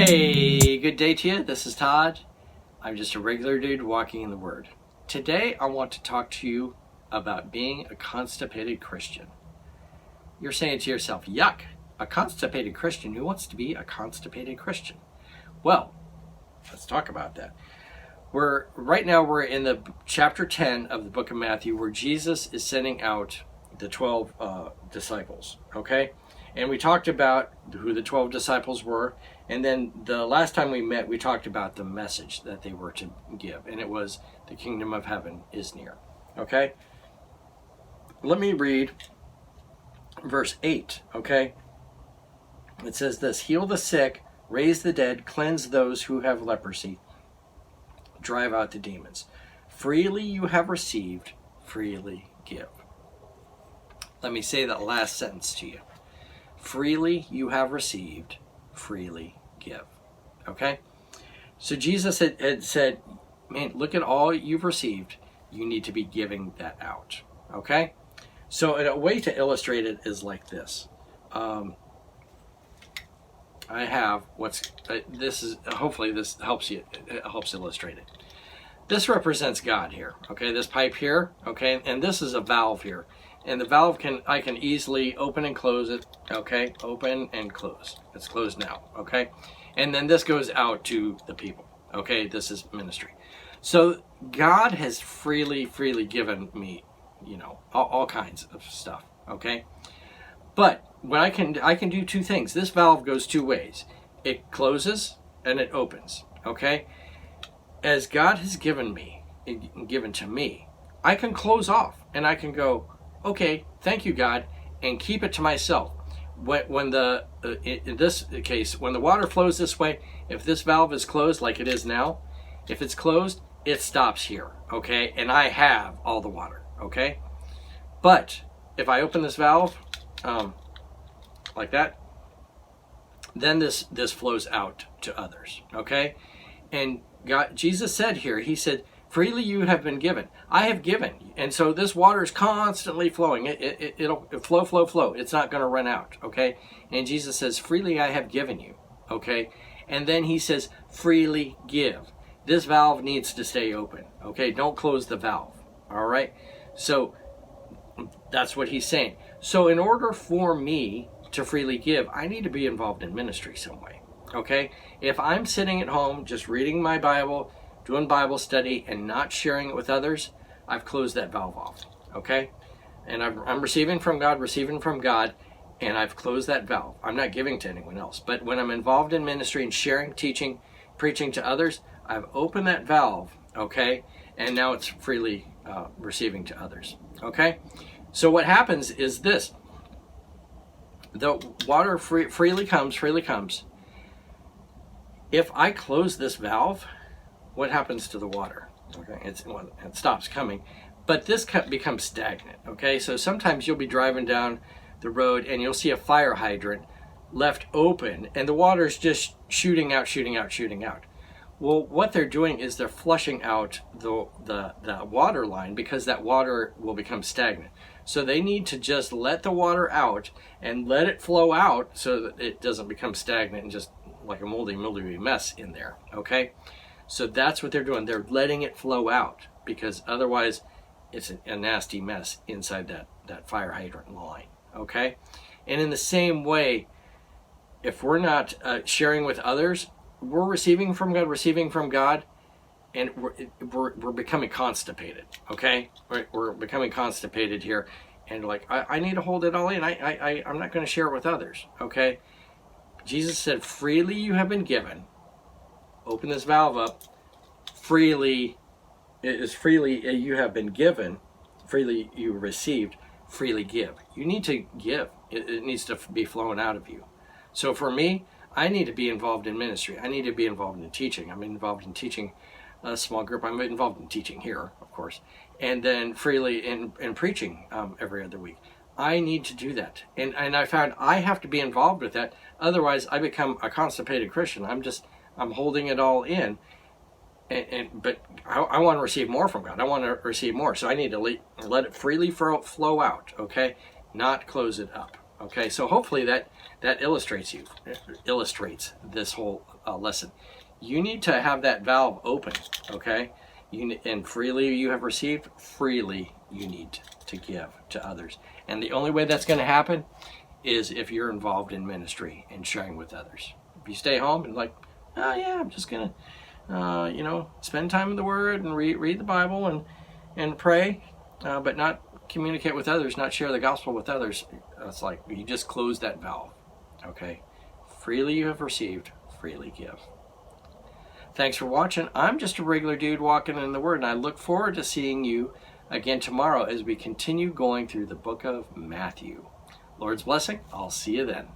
Hey, good day to you. This is Todd. I'm just a regular dude walking in the Word. Today, I want to talk to you about being a constipated Christian. You're saying to yourself, yuck, a constipated Christian? Who wants to be a constipated Christian? Well, let's talk about that. Right now we're in the chapter 10 of the book of Matthew, where Jesus is sending out the 12 disciples, okay? And we talked about who the 12 disciples were, and then the last time we met, we talked about the message that they were to give, and it was the kingdom of heaven is near, okay? Let me read verse 8, okay? It says this: heal the sick, raise the dead, cleanse those who have leprosy, drive out the demons. Freely you have received, freely give. Let me say that last sentence to you. Freely you have received, freely give. Okay? So Jesus had said, man, look at all you've received. You need to be giving that out. Okay? So a way to illustrate it is like this. I have this is, hopefully this helps you, it helps illustrate it. This represents God here, okay? This pipe here, okay? And this is a valve here. And the valve I can easily open and close it, okay? Open and close. It's closed now, okay? And then this goes out to the people, okay? This is ministry. So God has freely given me, all kinds of stuff, okay? But what I can do two things. This valve goes two ways. It closes and it opens, okay? As God has given to me, I can close off and I can go, okay, thank you, God, and keep it to myself. In this case, when the water flows this way, if this valve is closed like it is now, if it's closed, it stops here, okay? And I have all the water, okay? But if I open this valve, like that, then this flows out to others, okay? And Jesus said here, he said, freely you have been given. I have given. And so this water is constantly flowing. It'll flow. It's not going to run out, okay? And Jesus says, freely I have given you, okay? And then he says, freely give. This valve needs to stay open, okay? Don't close the valve, all right? So that's what he's saying. So in order for me to freely give, I need to be involved in ministry some way, okay? If I'm sitting at home just reading my Bible, doing Bible study, and not sharing it with others, I've closed that valve off, okay? And I'm receiving from God, and I've closed that valve. I'm not giving to anyone else. But when I'm involved in ministry and sharing, teaching, preaching to others, I've opened that valve, okay? And now it's freely receiving to others, okay? So what happens is this. The water freely comes. If I close this valve, what happens to the water? Okay, it stops coming, but this becomes stagnant, okay? So sometimes you'll be driving down the road and you'll see a fire hydrant left open and the water's just shooting out. Well, what they're doing is they're flushing out the water line, because that water will become stagnant. So they need to just let the water out and let it flow out so that it doesn't become stagnant and just like a mildewy mess in there, okay? So that's what they're doing. They're letting it flow out, because otherwise it's a nasty mess inside that fire hydrant line, okay? And in the same way, if we're not sharing with others, we're receiving from God, and we're becoming constipated, okay? We're becoming constipated here, and like, I need to hold it all in. I'm not going to share it with others, okay? Jesus said, freely you have been given. Open this valve up. Freely you have been given. Freely you received. Freely give. You need to give. It needs to be flowing out of you. So for me, I need to be involved in ministry. I need to be involved in teaching. I'm involved in teaching a small group. I'm involved in teaching here, of course. And then freely in preaching every other week. I need to do that. And I found I have to be involved with that. Otherwise, I become a constipated Christian. I'm holding it all in. But I want to receive more from God. I want to receive more. So I need to let it freely flow out, okay? Not close it up, okay? So hopefully that illustrates this whole lesson. You need to have that valve open, okay? And freely you have received, freely you need to give to others. And the only way that's going to happen is if you're involved in ministry and sharing with others. If you stay home and like, oh yeah, I'm just going to, spend time in the Word and read the Bible and pray, but not communicate with others, not share the gospel with others, it's like you just close that valve, okay? Freely you have received, freely give. Thanks for watching. I'm just a regular dude walking in the Word, and I look forward to seeing you again tomorrow as we continue going through the book of Matthew. Lord's blessing. I'll see you then.